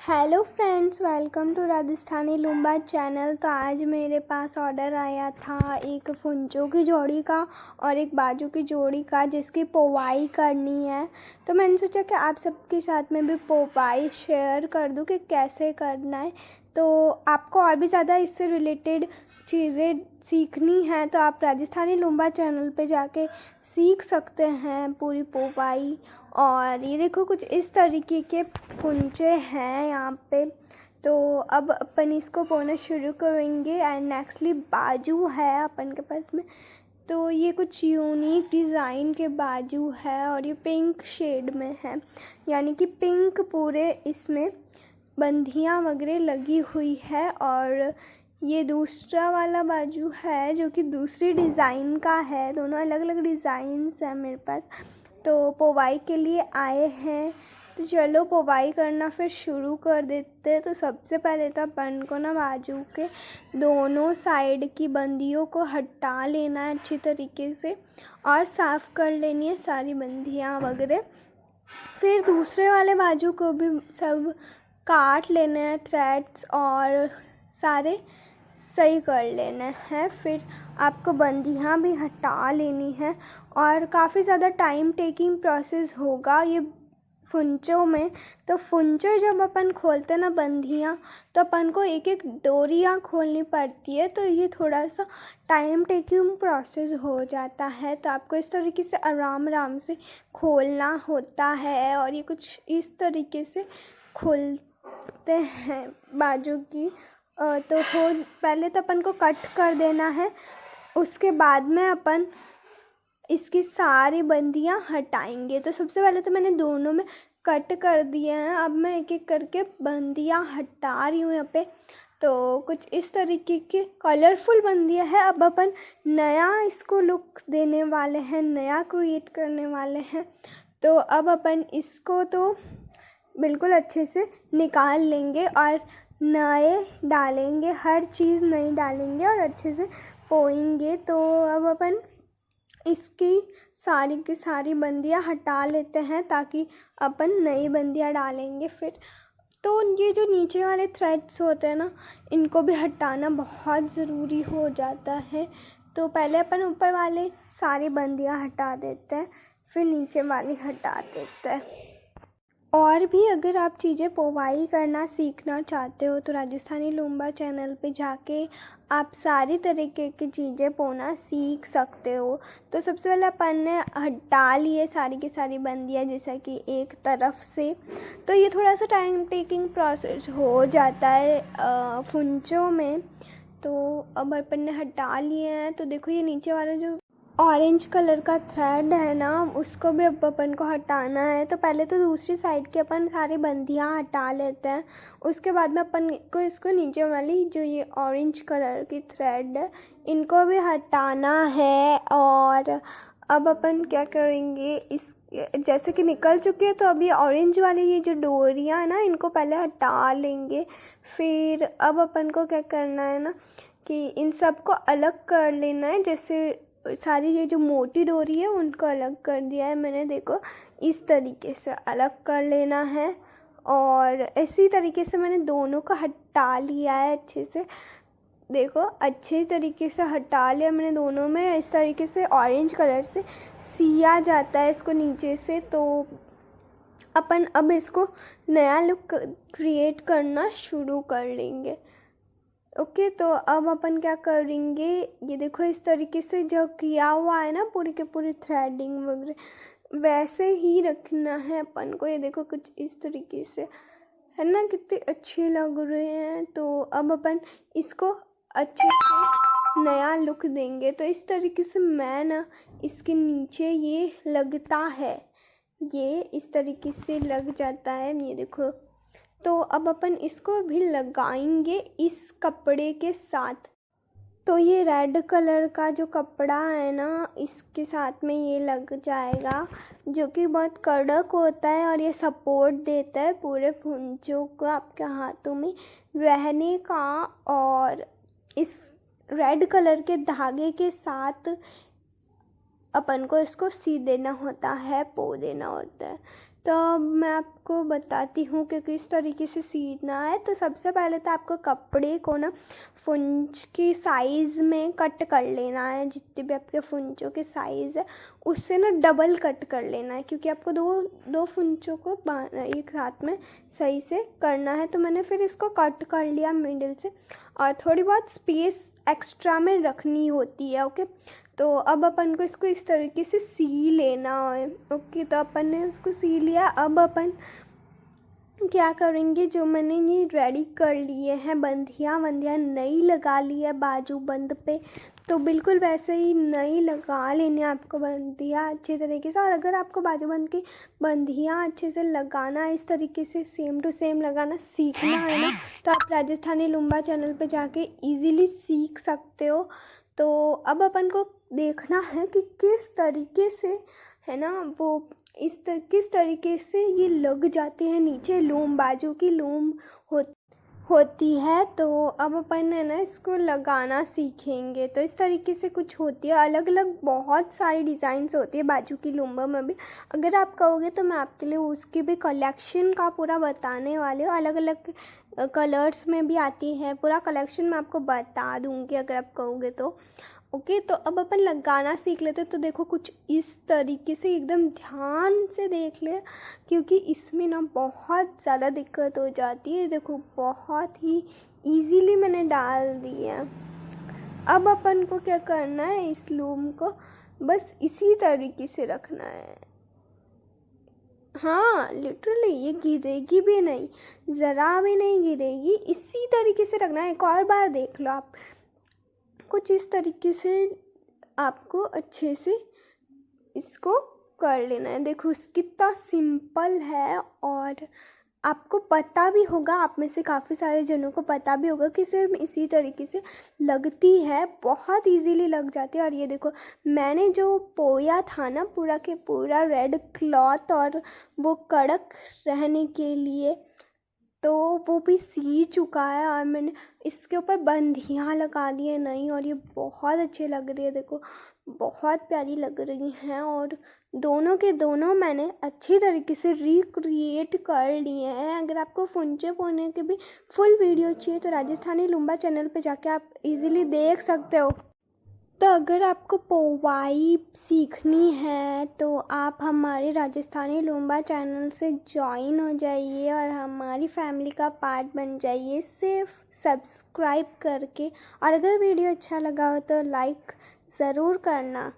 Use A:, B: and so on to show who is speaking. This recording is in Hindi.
A: Hello friends, welcome to Rajasthani Loomba channel. तो आज मेरे पास ऑर्डर आया था एक फुंचों की जोड़ी का और एक बाजू की जोड़ी का, जिसकी पोवाई करनी है। तो मैंने सोचा कि आप सबके साथ में भी पोवाई शेयर कर दूं कि कैसे करना है। तो आपको और भी ज़्यादा इससे रिलेटेड चीज़ें सीखनी है तो आप राजस्थानी लूम्बा चैनल पे जाके सीख सकते हैं पूरी पोवाई। और ये देखो, कुछ इस तरीके के फुंचे हैं यहाँ पे। तो अब अपन इसको बोना शुरू करेंगे। एंड नेक्स्टली बाजू है अपन के पास में। तो ये कुछ यूनिक डिज़ाइन के बाजू है और ये पिंक शेड में है, यानी कि पिंक पूरे इसमें बंधियाँ वगैरह लगी हुई है। और ये दूसरा वाला बाजू है जो कि दूसरी डिज़ाइन का है। दोनों अलग अलग डिज़ाइंस हैं मेरे पास। तो पोवाई के लिए आए हैं, तो चलो पोवाई करना फिर शुरू कर देते हैं। तो सबसे पहले तो अपन को ना बाजू के दोनों साइड की बंदियों को हटा लेना है अच्छी तरीके से और साफ़ कर लेनी है सारी बंदियाँ वगैरह। फिर दूसरे वाले बाजू को भी सब काट लेना है, थ्रेड्स और सारे सही कर लेना है। फिर आपको बंदियाँ भी हटा लेनी है और काफ़ी ज़्यादा टाइम टेकिंग प्रोसेस होगा ये फुंचों में। तो फुंचो जब अपन खोलते हैं ना बंदियाँ, तो अपन को एक एक डोरियाँ खोलनी पड़ती है। तो ये थोड़ा सा टाइम टेकिंग प्रोसेस हो जाता है। तो आपको इस तरीके से आराम आराम से खोलना होता है और ये कुछ इस तरीके से खोलते हैं बाजू की। तो पहले तो अपन को कट कर देना है, उसके बाद में अपन इसकी सारी बंदियाँ हटाएंगे। तो सबसे पहले तो मैंने दोनों में कट कर दिए हैं। अब मैं एक एक करके बंदियाँ हटा रही हूँ यहाँ पे। तो कुछ इस तरीके की कलरफुल बंदियाँ है। अब अपन नया इसको लुक देने वाले हैं, नया क्रिएट करने वाले हैं। तो अब अपन इसको तो बिल्कुल अच्छे से निकाल लेंगे और नए डालेंगे, हर चीज़ नई डालेंगे और अच्छे से पोएंगे। तो अब अपन इसकी सारी की सारी बंदियाँ हटा लेते हैं ताकि अपन नई बंदियाँ डालेंगे फिर। तो ये जो नीचे वाले थ्रेड्स होते हैं ना, इनको भी हटाना बहुत ज़रूरी हो जाता है। तो पहले अपन ऊपर वाले सारी बंदियाँ हटा देते हैं, फिर नीचे वाली हटा देते हैं। और भी अगर आप चीज़ें पोवाई करना सीखना चाहते हो तो राजस्थानी लूम्बा चैनल पे जाके आप सारी तरीके की चीज़ें पोना सीख सकते हो। तो सबसे पहले अपन ने हटा लिए सारी की सारी बंदियाँ जैसा कि एक तरफ से। तो ये थोड़ा सा टाइम टेकिंग प्रोसेस हो जाता है फुंचों में। तो अब अपन ने हटा लिए हैं। तो देखो, ये नीचे वाला जो ऑरेंज कलर का थ्रेड है ना, उसको भी अब अपन को हटाना है। तो पहले तो दूसरी साइड के अपन सारी बंदियाँ हटा लेते हैं, उसके बाद में अपन को इसको नीचे वाली जो ये ऑरेंज कलर की थ्रेड है, इनको भी हटाना है। और अब अपन क्या करेंगे, इस जैसे कि निकल चुकी है तो अभी ऑरेंज वाली ये जो डोरियाँ है ना, इनको पहले हटा लेंगे। फिर अब अपन को क्या करना है ना कि इन सब को अलग कर लेना है। जैसे सारी ये जो मोटी डोरी है उनको अलग कर दिया है मैंने, देखो इस तरीके से अलग कर लेना है। और इसी तरीके से मैंने दोनों को हटा लिया है अच्छे से। देखो, अच्छे तरीके से हटा लिया मैंने दोनों में। इस तरीके से ऑरेंज कलर से सिया जाता है इसको नीचे से। तो अपन अब इसको नया लुक क्रिएट करना शुरू कर लेंगे। ओके, तो अब अपन क्या करेंगे, ये देखो इस तरीके से जो किया हुआ है ना पूरी के पूरी थ्रेडिंग वगैरह, वैसे ही रखना है अपन को। ये देखो कुछ इस तरीके से है ना, कितने अच्छे लग रहे हैं। तो अब अपन इसको अच्छे से नया लुक देंगे। तो इस तरीके से मैं ना इसके नीचे ये लगता है, ये इस तरीके से लग जाता है, ये देखो। तो अब अपन इसको भी लगाएंगे इस कपड़े के साथ। तो ये रेड कलर का जो कपड़ा है ना, इसके साथ में ये लग जाएगा, जो कि बहुत कड़क होता है और ये सपोर्ट देता है पूरे फुंचों को आपके हाथों में रहने का। और इस रेड कलर के धागे के साथ अपन को इसको सी देना होता है, पो देना होता है। तो अब मैं आपको बताती हूँ कि किस तरीके से सीना है। तो सबसे पहले तो आपको कपड़े को ना फुंच की साइज़ में कट कर लेना है। जितने भी आपके फुंचों के साइज़ है उससे ना डबल कट कर लेना है, क्योंकि आपको दो फुंचों को एक साथ में सही से करना है। तो मैंने फिर इसको कट कर लिया मिडिल से, और थोड़ी बहुत स्पेस एक्स्ट्रा में रखनी होती है। ओके, तो अब अपन को इसको इस तरीके से सी लेना है। ओके, तो अपन ने उसको सी लिया। अब अपन क्या करेंगे, जो मैंने ये रेडी कर लिए हैं बंधियाँ नई लगा ली है बाजू बंद पे, तो बिल्कुल वैसे ही नई लगा लेनी है आपको बंधियाँ अच्छे तरीके से। और अगर आपको बाजू बंद की बंधियाँ अच्छे से लगाना है, इस तरीके से सेम टू सेम लगाना सीखना है ना, तो आप राजस्थानी लुम्बा चैनल पे जाके इजीली सीख सकते हो। तो अब अपन को देखना है कि किस तरीके से है ना वो किस तरीके से ये लग जाते हैं नीचे लूम, बाजू की लूम होती है। तो अब अपन है ना इसको लगाना सीखेंगे। तो इस तरीके से कुछ होती है, अलग अलग बहुत सारी डिज़ाइंस होती है बाजू की लुम्बा में भी। अगर आप कहोगे तो मैं आपके लिए उसकी भी कलेक्शन का पूरा बताने वाली हूँ। अलग अलग कलर्स में भी आती है, पूरा कलेक्शन मैं आपको बता दूँगी अगर आप कहोगे तो। ओके, तो अब अपन लगाना सीख लेते। तो देखो कुछ इस तरीके से एकदम ध्यान से देख ले, क्योंकि इसमें ना बहुत ज़्यादा दिक्कत हो जाती है। देखो बहुत ही इजीली मैंने डाल दी है। अब अपन को क्या करना है, इस लूम को बस इसी तरीके से रखना है। हाँ, लिटरली ये गिरेगी भी नहीं, ज़रा भी नहीं गिरेगी। इसी तरीके से रखना है। एक और बार देख लो आप, कुछ इस तरीके से आपको अच्छे से इसको कर लेना है। देखो कितना सिंपल है, और आपको पता भी होगा, आप में से काफ़ी सारे जनों को पता भी होगा कि सिर्फ इसी तरीके से लगती है, बहुत इजीली लग जाती है। और ये देखो मैंने जो पोया था ना पूरा के पूरा रेड क्लॉथ, और वो कड़क रहने के लिए, तो वो भी सी चुका है। और मैंने इसके ऊपर बंधियाँ लगा दी है नई, और ये बहुत अच्छी लग रही है। देखो बहुत प्यारी लग रही हैं, और दोनों के दोनों मैंने अच्छी तरीके से रिक्रिएट कर लिए हैं। अगर आपको फुंचे पोने के भी फुल वीडियो चाहिए तो राजस्थानी लुम्बा चैनल पे जाके आप इजीली देख सकते हो। तो अगर आपको पोवाई सीखनी है तो आप हमारे राजस्थानी लुम्बा चैनल से ज्वाइन हो जाइए और हमारी फैमिली का पार्ट बन जाइए, सिर्फ सब्सक्राइब करके। और अगर वीडियो अच्छा लगा हो तो लाइक ज़रूर करना।